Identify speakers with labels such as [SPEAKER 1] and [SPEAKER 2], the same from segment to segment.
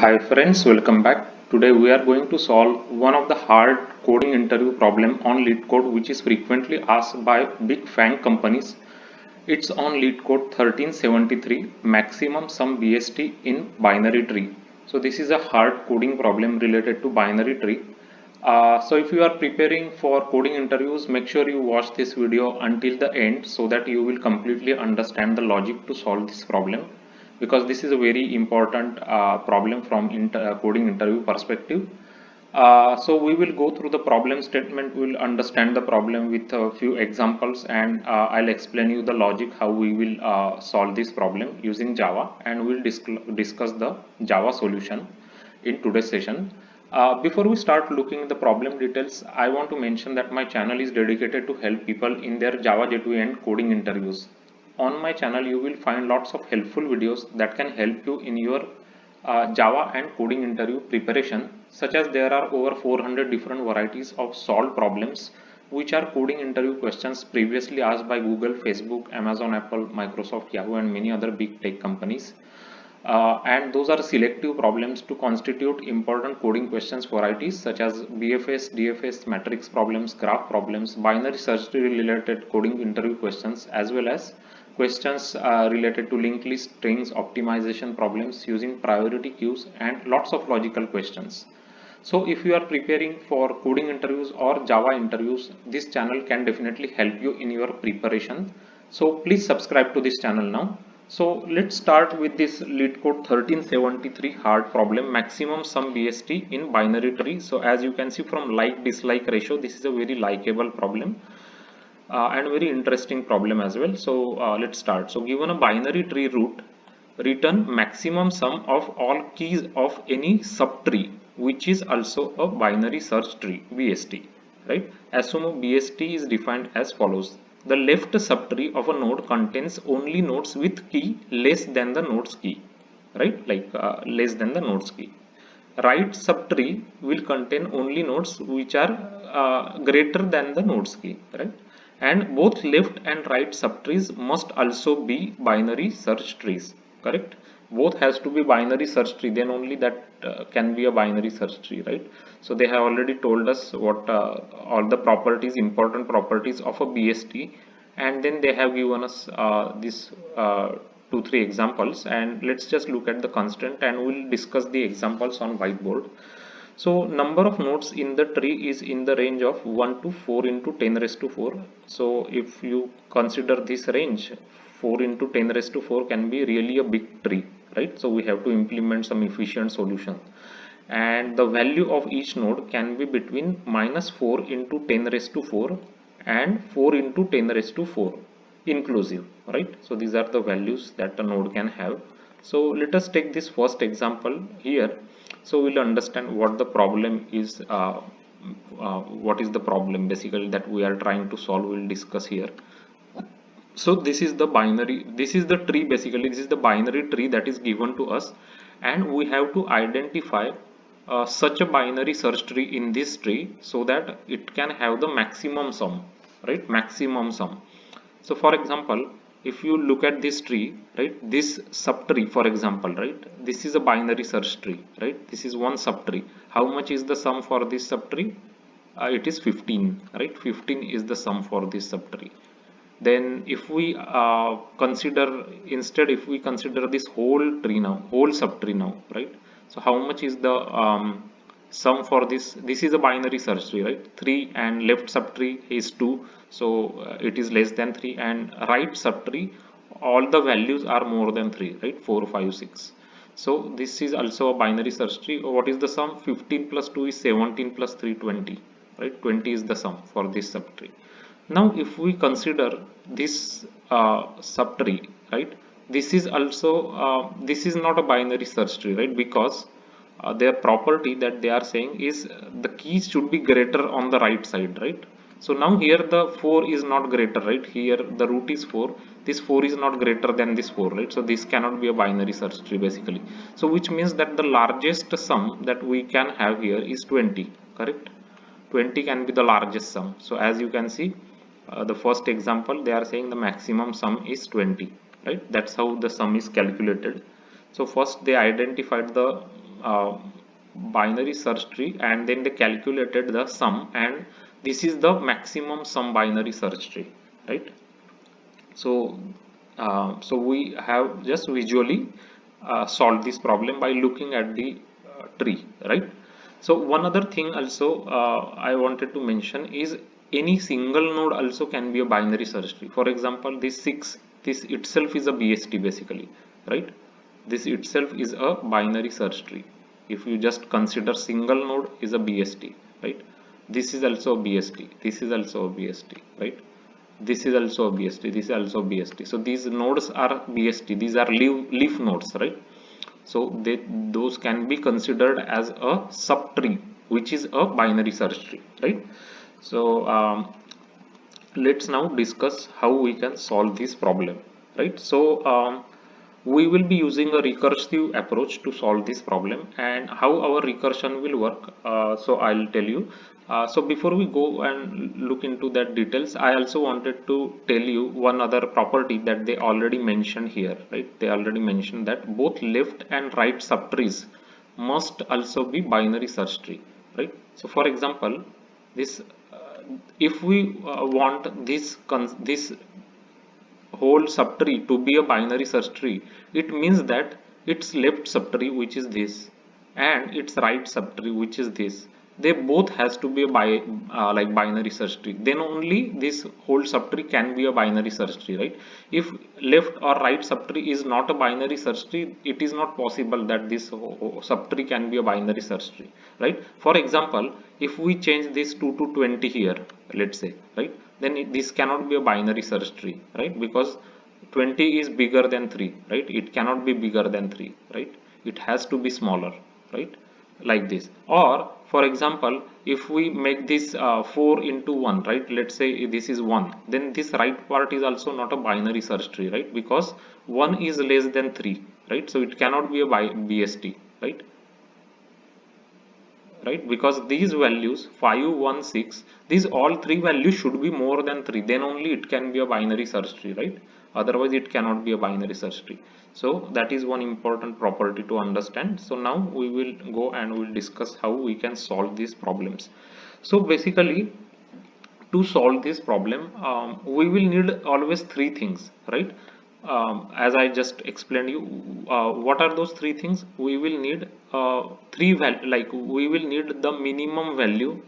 [SPEAKER 1] Hi friends, welcome back. Today we are going to solve one of the hard coding interview problem on Leetcode which is frequently asked by big FANG companies. It's on Leetcode 1373 maximum sum BST in binary tree. So this is a hard coding problem related to binary tree. So if you are preparing for coding interviews, make sure you watch this video until the end so that you will completely understand the logic to solve this problem, because this is a very important problem from coding interview perspective. So we will go through the problem statement, we will understand the problem with a few examples, and I'll explain you the logic how we will solve this problem using Java, and we'll discuss the Java solution in today's session. Before we start looking at the problem details, I want to mention that my channel is dedicated to help people in their Java J2E and coding interviews. On my channel, you will find lots of helpful videos that can help you in your Java and coding interview preparation, such as there are over 400 different varieties of solved problems which are coding interview questions previously asked by Google, Facebook, Amazon, Apple, Microsoft, Yahoo and many other big tech companies. And those are selective problems to constitute important coding questions varieties such as BFS, DFS, matrix problems, graph problems, binary search tree related coding interview questions, as well as questions related to linked list strings optimization problems using priority queues, and lots of logical questions. So if you are preparing for coding interviews or Java interviews, this channel can definitely help you in your preparation. So please subscribe to this channel now. So let's start with this Leetcode 1373 hard problem, maximum sum BST in binary tree. So as you can see from like dislike ratio, this is a very likable problem and very interesting problem as well. So let's start. So given a binary tree root, return maximum sum of all keys of any subtree which is also a binary search tree, BST, right? Assume BST is defined as follows: the left subtree of a node contains only nodes with key less than the node's key, right? Less than the node's key. Right subtree will contain only nodes which are greater than the node's key, right? And both left and right subtrees must also be binary search trees, correct? Both has to be binary search tree, then only that can be a binary search tree, right? So they have already told us what all the properties, important properties of a BST, and then they have given us this 2-3 examples, and let's just look at the constraint and we'll discuss the examples on whiteboard. So number of nodes in the tree is in the range of 1 to 4 into 10 raised to 4. So if you consider this range, 4 into 10 raised to 4 can be really a big tree, right? So we have to implement some efficient solution, and the value of each node can be between -4 into 10 raised to 4 and 4 into 10 raised to 4 inclusive, right? So these are the values that a node can have. So let us take this first example here, so we'll understand what the problem is. What is the problem basically that we are trying to solve, we'll discuss here. So this is the binary, this is the tree, basically this is the binary tree that is given to us, and we have to identify such a binary search tree in this tree so that it can have the maximum sum, right? Maximum sum. So for example, if you look at this tree, right, this subtree for example, right, this is a binary search tree, right? This is one subtree. How much is the sum for this subtree? It is 15, right? 15 is the sum for this subtree. Then if we consider, instead if we consider this whole tree now, whole subtree now, right? So how much is the sum for this? This is a binary search tree, right? 3 and left subtree is 2, so it is less than 3, and right subtree all the values are more than 3, right? 4, 5, 6. So this is also a binary search tree. What is the sum? 15 plus 2 is 17 plus 3 20, right? 20 is the sum for this subtree. Now if we consider this subtree, right, this is also this is not a binary search tree, right? Because their property that they are saying is the keys should be greater on the right side, right? So now here the 4 is not greater, right? Here the root is 4, this 4 is not greater than this 4, right? So this cannot be a binary search tree basically. So which means that the largest sum that we can have here is 20, correct? 20 can be the largest sum. So as you can see, the first example, they are saying the maximum sum is 20, right? That's how the sum is calculated. So first they identified the binary search tree, and then they calculated the sum, and this is the maximum sum binary search tree, right? So so we have just visually solved this problem by looking at the tree, right? So one other thing also I wanted to mention is any single node also can be a binary search tree. For example, this 6, this itself is a BST basically, right? This itself is a binary search tree. If you just consider single node is a BST, right? This is also a BST, this is also a BST, right? This is also a BST, this is also a BST. So these nodes are BST, these are leaf nodes, right? So those can be considered as a subtree, which is a binary search tree, right? So let's now discuss how we can solve this problem, right? So we will be using a recursive approach to solve this problem, and how our recursion will work, so I'll tell you. So before we go and look into that details, I also wanted to tell you one other property that they already mentioned here, right? They already mentioned that both left and right subtrees must also be binary search tree, right? So for example, this if we want this whole subtree to be a binary search tree, it means that its left subtree, which is this, and its right subtree, which is this, they both has to be a like binary search tree. Then only this whole subtree can be a binary search tree, right? If left or right subtree is not a binary search tree, it is not possible that this subtree can be a binary search tree, right? For example, if we change this 2 to 20 here, let's say, right, then this cannot be a binary search tree, right? Because 20 is bigger than 3, right? It cannot be bigger than 3, right? It has to be smaller, right? Like this. Or for example, if we make this 4 into 1, right? Let's say this is 1, then this right part is also not a binary search tree, right? Because 1 is less than 3, right? So it cannot be a BST, right? Right, because these values 5, 1, 6, these all three values should be more than 3, then only it can be a binary search tree, right? Otherwise it cannot be a binary search tree. So that is one important property to understand. So now we will go and we'll discuss how we can solve these problems. So basically, to solve this problem, we will need always three things, right? As I just explained you, what are those three things? We will need like we will need the minimum value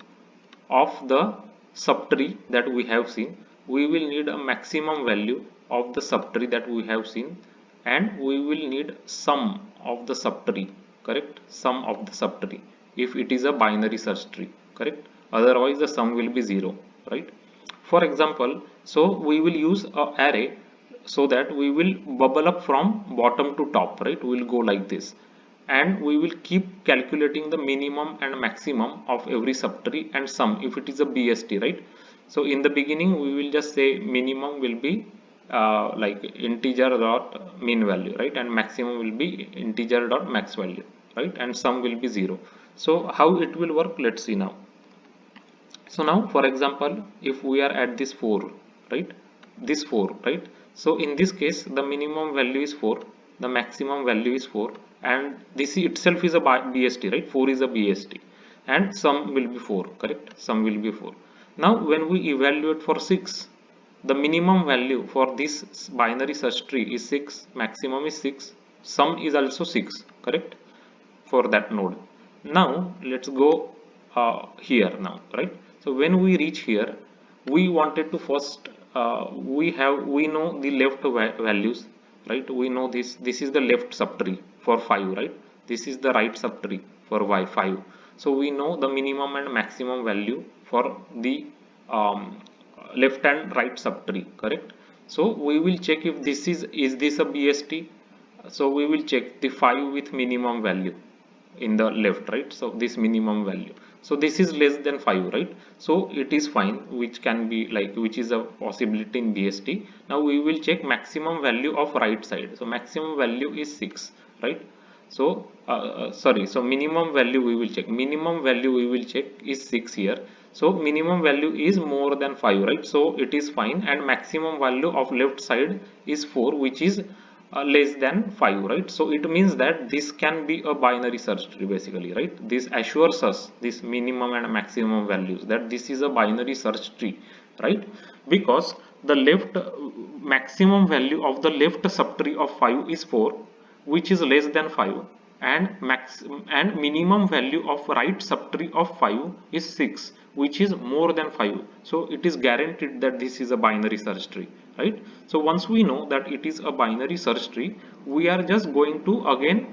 [SPEAKER 1] of the subtree that we have seen. We will need a maximum value of the subtree that we have seen, and we will need sum of the subtree, correct? Sum of the subtree if it is a binary search tree, correct? Otherwise the sum will be 0, right? For example, so we will use a array, so that we will bubble up from bottom to top, right? We will go like this, and we will keep calculating the minimum and maximum of every subtree and sum if it is a BST, right? So in the beginning we will just say minimum will be like integer dot mean value, right? And maximum will be integer dot max value, right? And sum will be 0. So how it will work, let's see now. So now for example, if we are at this 4, right, this 4, right? So in this case the minimum value is 4, the maximum value is 4, and this itself is a BST, right? 4 is a BST, and sum will be 4, correct? Sum will be 4. Now when we evaluate for 6, the minimum value for this binary search tree is 6, maximum is 6, sum is also 6, correct? For that node. Now let's go here now, right? So when we reach here, we wanted to first we know the left values, right? We know this is the left subtree for 5, right? This is the right subtree for y 5. So we know the minimum and maximum value for the left and right subtree, correct? So we will check if this is this a BST. So we will check the 5 with minimum value in the left, right? So this minimum value, so this is less than 5, right? So it is fine, which can be like, which is a possibility in BST. Now we will check maximum value of right side. So maximum value is 6, right? So sorry, so minimum value we will check, minimum value we will check is 6 here. So minimum value is more than 5, right? So it is fine, and maximum value of left side is 4, which is less than 5, right? So it means that this can be a binary search tree basically, right? This assures us this minimum and maximum values that this is a binary search tree, right? Because the left maximum value of the left subtree of 5 is 4, which is less than 5, and minimum value of right subtree of 5 is 6, which is more than 5. So it is guaranteed that this is a binary search tree, right? So once we know that it is a binary search tree, we are just going to again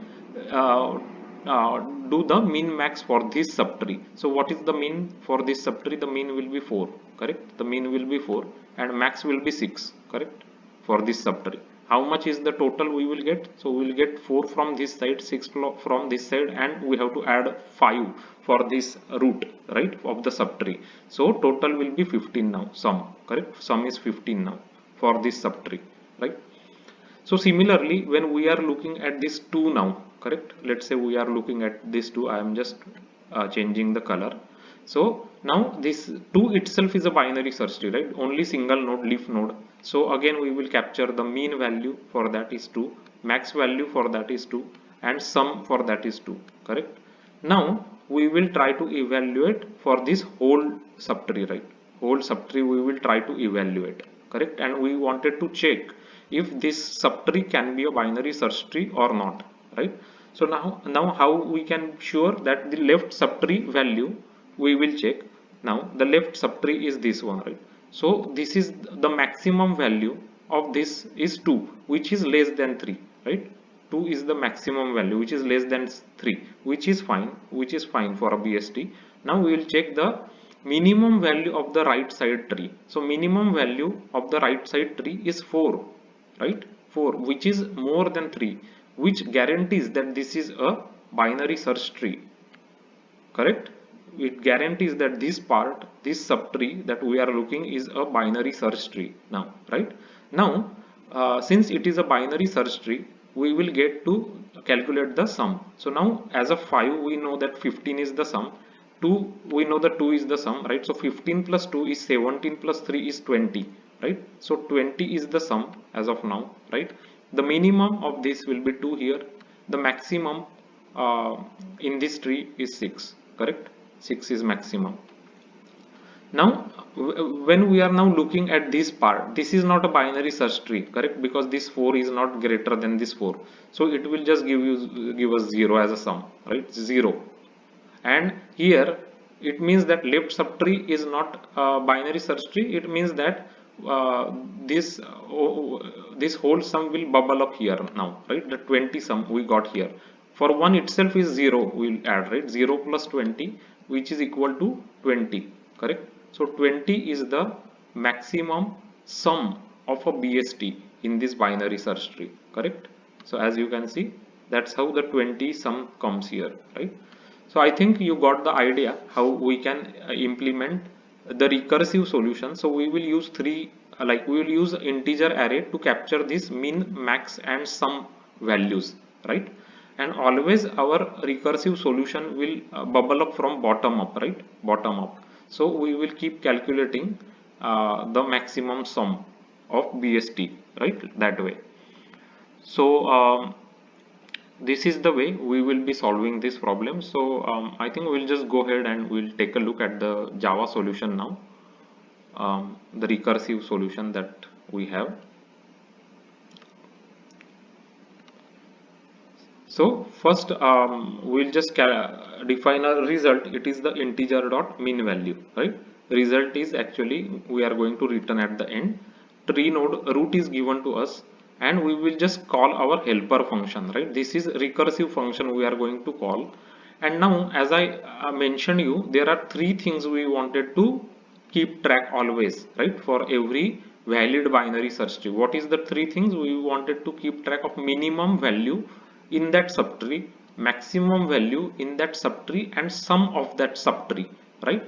[SPEAKER 1] uh, uh, do the min max for this subtree. So what is the mean for this subtree? The mean will be 4, correct? The mean will be 4 and max will be 6, correct? For this subtree, how much is the total we will get? So we will get 4 from this side, 6 from this side, and we have to add 5 for this root, right, of the subtree. So total will be 15 now, sum, correct? Sum is 15 now for this subtree, right? So similarly, when we are looking at this 2 now, correct? Let's say we are looking at this 2. I am just changing the color. So now this 2 itself is a binary search tree, right? Only single node, leaf node. So again we will capture the mean value for that is 2, max value for that is 2, and sum for that is 2, correct? Now we will try to evaluate for this whole subtree, right? Whole subtree we will try to evaluate, correct? And we wanted to check if this subtree can be a binary search tree or not, right? So now how we can sure that the left subtree value we will check. Now the left subtree is this one, right? So this is the maximum value of this is 2, which is less than 3, right? 2 is the maximum value which is less than 3, which is fine for a BST. Now we will check the minimum value of the right side tree. So minimum value of the right side tree is 4, right? 4, which is more than 3, which guarantees that this is a binary search tree, correct? It guarantees that this part, this subtree that we are looking is a binary search tree now, right? Now since it is a binary search tree, we will get to calculate the sum. So now as of 5 we know that 15 is the sum, 2 we know that 2 is the sum, right? So 15 plus 2 is 17 plus 3 is 20, right? So 20 is the sum as of now, right? The minimum of this will be 2 here, the maximum in this tree is 6, correct? 6 is maximum. Now when we are now looking at this part, this is not a binary search tree, correct? Because this 4 is not greater than this 4, so it will just give us 0 as a sum, right? 0. And here it means that left subtree is not a binary search tree. It means that this this whole sum will bubble up here now, right? The 20 sum we got here, for 1 itself is 0, we will add, right? 0 plus 20, which is equal to 20, correct? So 20 is the maximum sum of a BST in this binary search tree, correct? So as you can see, that's how the 20 sum comes here, right? So I think you got the idea how we can implement the recursive solution. So we will use we will use integer array to capture this min, max and sum values, right? And always our recursive solution will bubble up from bottom up, right? Bottom up. So we will keep calculating the maximum sum of BST, right? That way. So this is the way we will be solving this problem. So I think we'll just go ahead and we'll take a look at the Java solution now, the recursive solution that we have. So first we'll just define a result. It is the integer dot min value, right? Result is actually we are going to return at the end. Tree node root is given to us, and we will just call our helper function, right? This is recursive function we are going to call. And now as I mentioned you, there are 3 things we wanted to keep track always, right? For every valid binary search tree, what is the 3 things we wanted to keep track of? Minimum value in that subtree, maximum value in that subtree, and sum of that subtree, right?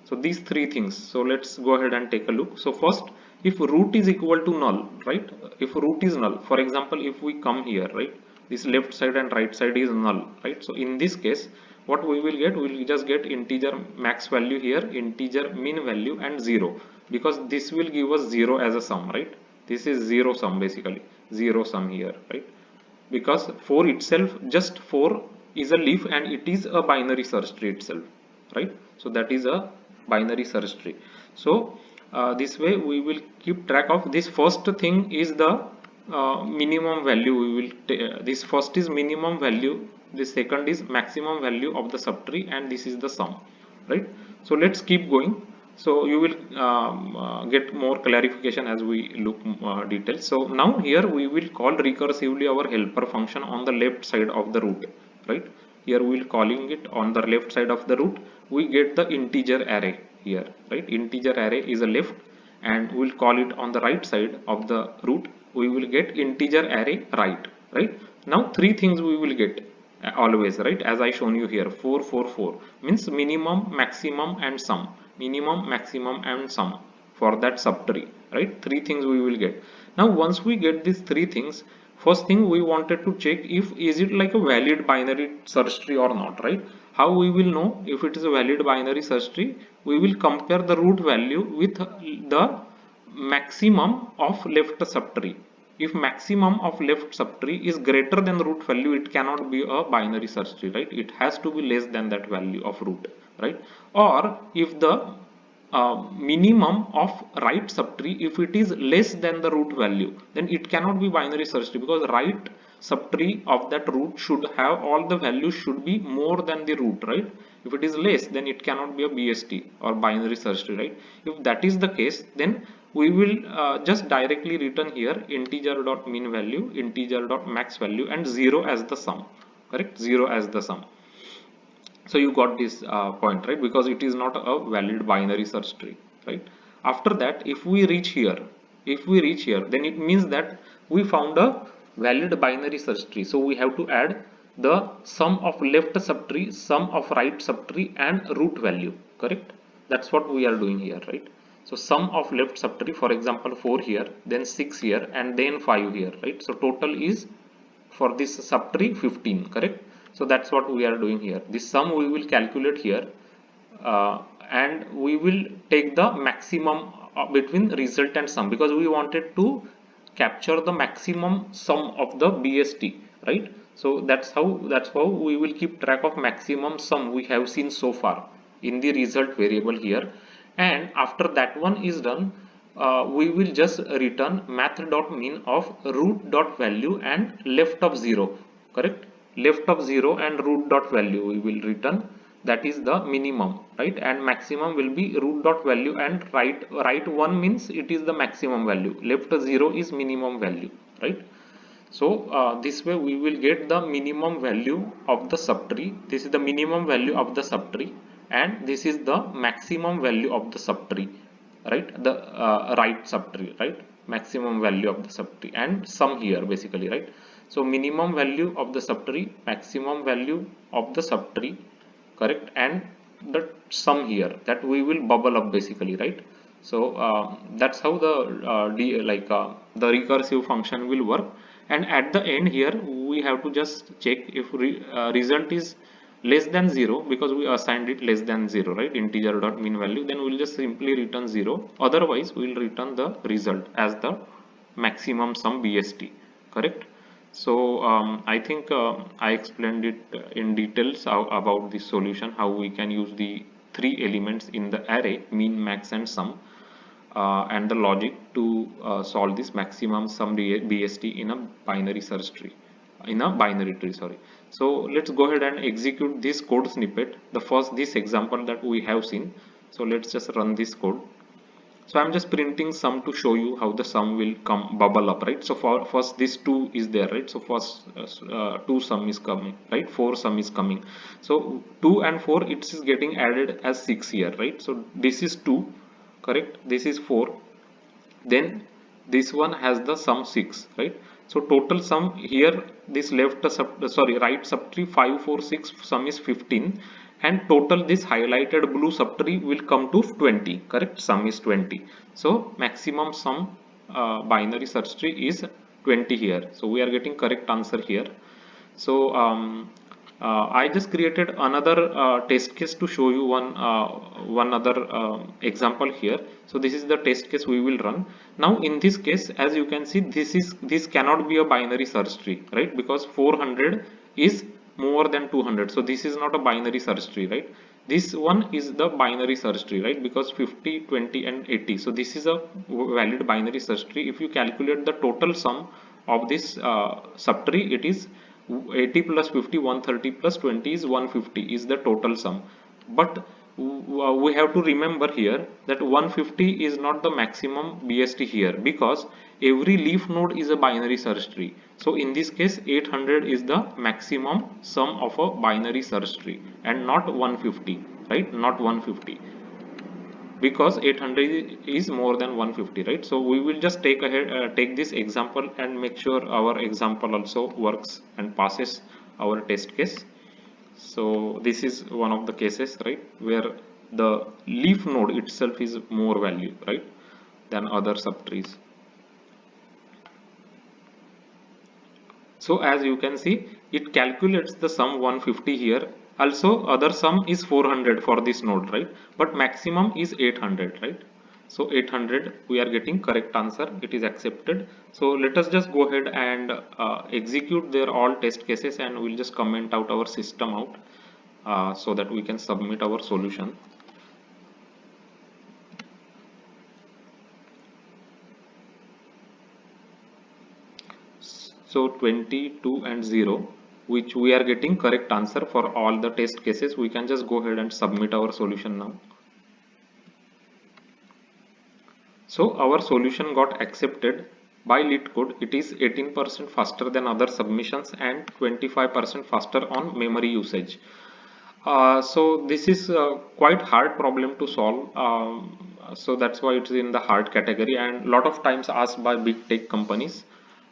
[SPEAKER 1] So these 3 things. So let's go ahead and take a look. So first, if root is equal to null, right? If root is null, for example, if we come here, right, this left side and right side is null, right? So in this case, what we will get, we will just get integer max value here, integer min value, and 0, because this will give us 0 as a sum, right? This is 0 sum basically. 0 sum here, right? Because 4 itself, just 4 is a leaf and it is a binary search tree itself, right? So that is a binary search tree. So this way we will keep track of this. First thing is the minimum value. We will this first is minimum value, this second is maximum value of the subtree, and this is the sum, right? So let's keep going. So you will get more clarification as we look details. So now here we will call recursively our helper function on the left side of the root, right? Here we will calling it on the left side of the root. We get the integer array here, right? Integer array is a left, and we will call it on the right side of the root. We will get integer array right, right? Now three things we will get always, right? As I shown you here, 4 4 4 means minimum, maximum and sum. Minimum, maximum and sum for that subtree, right? Three things we will get. Now once we get these three things, first thing we wanted to check if is it like a valid binary search tree or not, right? How we will know if it is a valid binary search tree? We will compare the root value with the maximum of left subtree. If maximum of left subtree is greater than the root value, it cannot be a binary search tree, right? It has to be less than that value of root, right? Or if the minimum of right subtree, if it is less than the root value, then it cannot be binary search tree, because right subtree of that root should have all the values should be more than the root, right? If it is less, then it cannot be a BST or binary search tree, right? If that is the case, then we will just directly return here integer dot mean value, integer dot max value, and 0 as the sum, correct? 0 as the sum. So you got this point, right? Because it is not a valid binary search tree, right? After that, if we reach here, then it means that we found a valid binary search tree. So we have to add the sum of left subtree, sum of right subtree, and root value, correct? That's what we are doing here, right? So sum of left subtree, for example 4 here, then 6 here, and then 5 here, right? So total is for this subtree 15, correct? So that's what we are doing here. This sum we will calculate here, and we will take the maximum between result and sum, because we wanted to capture the maximum sum of the BST, right? So that's how we will keep track of maximum sum we have seen so far in the result variable here. And after that one is done, we will just return math.mean of root.value and left of 0, correct? Left of 0 and root.value we will return, that is the minimum, right? And maximum will be root.value, and right 1 means it is the maximum value, left 0 is minimum value, right? So this way we will get the minimum value of the subtree. This is the minimum value of the subtree, and this is the maximum value of the subtree, right? The right subtree, right? Maximum value of the subtree, and sum here basically, right? So minimum value of the subtree, maximum value of the subtree, correct? And the sum here that we will bubble up basically, right? So that's how the recursive function will work. And at the end here we have to just check if result is less than 0, because we assigned it less than 0, right? Integer dot mean value, then we'll just simply return 0. Otherwise we'll return the result as the maximum sum BST, correct? So I think I explained it in details about this solution, how we can use the three elements in the array, mean, max and sum, and the logic to solve this maximum sum BST in a binary search tree, in a binary tree, sorry. So let's go ahead and execute this code snippet, this example that we have seen. So let's just run this code. So I'm just printing sum to show you how the sum will come bubble up, right? So for first this 2 is there, right? So first 2 sum is coming, right? 4 sum is coming. So 2 and 4, it is getting added as 6 here, right? So this is 2, correct? This is 4. Then this one has the sum 6, right? So total sum here, this right subtree 5 4 6 sum is 15, and total this highlighted blue subtree will come to 20, correct? Sum is 20. So maximum sum binary search tree is 20 here. So we are getting correct answer here. So I just created another test case to show you one other example here. So this is the test case we will run. Now in this case, as you can see, this cannot be a binary search tree, right? Because 400 is more than 200. So this is not a binary search tree, right? This one is the binary search tree, right? Because 50, 20 and 80. So this is a valid binary search tree. If you calculate the total sum of this subtree, it is 80 plus 50, 130 plus 20 is 150 is the total sum. But we have to remember here that 150 is not the maximum BST here, because every leaf node is a binary search tree. So in this case 800 is the maximum sum of a binary search tree and not 150, right? Not 150, because 800 is more than 150, right? So we will just take this example and make sure our example also works and passes our test case. So this is one of the cases, right, where the leaf node itself is more value, right, than other subtrees. So as you can see, it calculates the sum 150 here. Also other sum is 400 for this node, right? But maximum is 800, right? So 800 we are getting correct answer. It is accepted. So let us just go ahead and execute their all test cases, and we'll just comment out our system out so that we can submit our solution. So 22 and 0, which we are getting correct answer for all the test cases. We can just go ahead and submit our solution now. So our solution got accepted by Leetcode. It is 18% faster than other submissions and 25% faster on memory usage. So this is quite hard problem to solve. So that's why it's in the hard category and lot of times asked by big tech companies.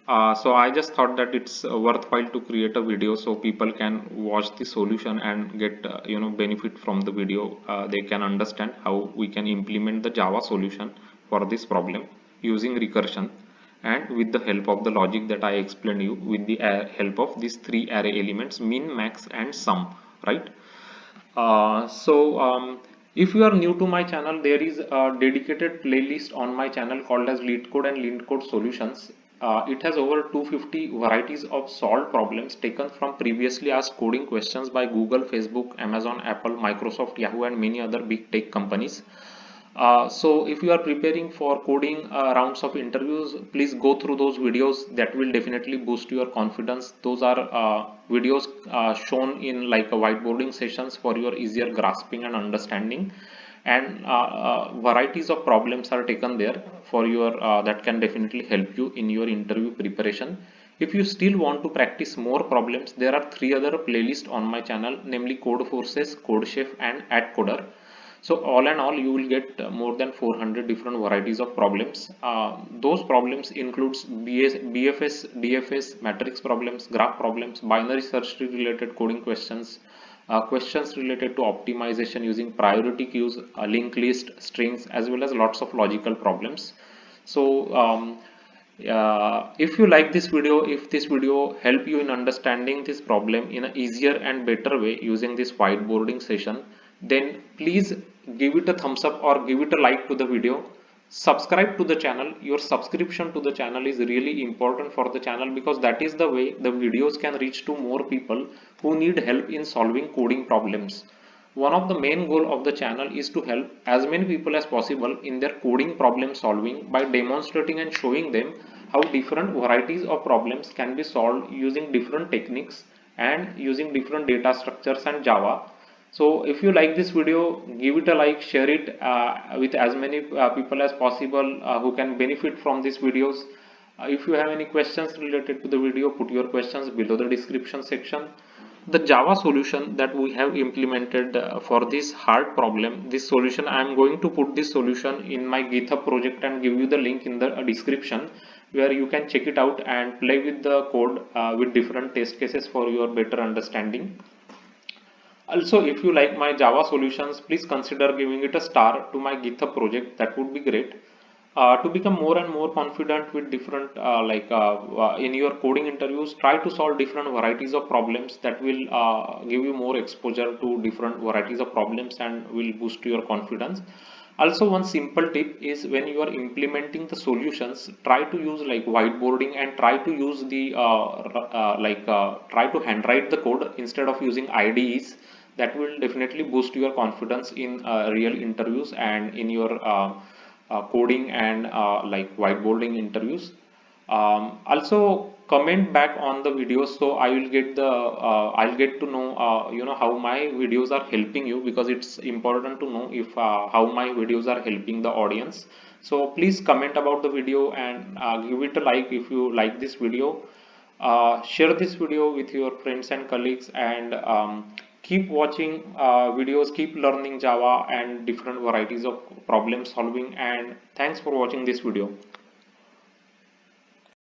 [SPEAKER 1] So I just thought that it's worthwhile to create a video so people can watch the solution and get benefit from the video. They can understand how we can implement the Java solution for this problem using recursion and with the help of the logic that I explained you, with the help of these three array elements min, max and sum, right? If you are new to my channel, there is a dedicated playlist on my channel called as Leetcode and Leetcode Solutions. It has over 250 varieties of solved problems taken from previously asked coding questions by Google, Facebook, Amazon, Apple, Microsoft, Yahoo and many other big tech companies. So if you are preparing for coding rounds of interviews, please go through those videos. That will definitely boost your confidence. Those are videos shown in like a whiteboarding sessions for your easier grasping and understanding, and varieties of problems are taken there for your that can definitely help you in your interview preparation. If you still want to practice more problems, there are three other playlists on my channel, namely Code Forces, Code Chef and AdCoder. So all in all, you will get more than 400 different varieties of problems. Those problems includes BFS, DFS, matrix problems, graph problems, binary search tree related coding questions, questions related to optimization using priority queues, linked list, strings, as well as lots of logical problems. So if you like this video, if this video help you in understanding this problem in an easier and better way using this whiteboarding session, then please give it a thumbs up or give it a like to the video. Subscribe to the channel. Your subscription to the channel is really important for the channel, because that is the way the videos can reach to more people who need help in solving coding problems. One of the main goal of the channel is to help as many people as possible in their coding problem solving by demonstrating and showing them how different varieties of problems can be solved using different techniques and using different data structures and Java. So if you like this video, give it a like, share it with as many people as possible who can benefit from these videos. If you have any questions related to the video, put your questions below the description section. The Java solution that we have implemented for this hard problem, this solution, I am going to put this solution in my GitHub project and give you the link in the description, where you can check it out and play with the code with different test cases for your better understanding. Also, if you like my Java solutions, please consider giving it a star to my GitHub project. That would be great. To become more and more confident with different in your coding interviews, try to solve different varieties of problems that will give you more exposure to different varieties of problems and will boost your confidence. Also, one simple tip is when you are implementing the solutions, try to use like whiteboarding and try to use the try to handwrite the code instead of using IDEs. That will definitely boost your confidence in real interviews and in your coding and whiteboarding interviews. Also comment back on the videos, so I will get the I'll get to know how my videos are helping you, because it's important to know if how my videos are helping the audience. So please comment about the video and give it a like if you like this video. Share this video with your friends and colleagues, and keep watching videos, keep learning Java and different varieties of problem solving, and thanks for watching this video.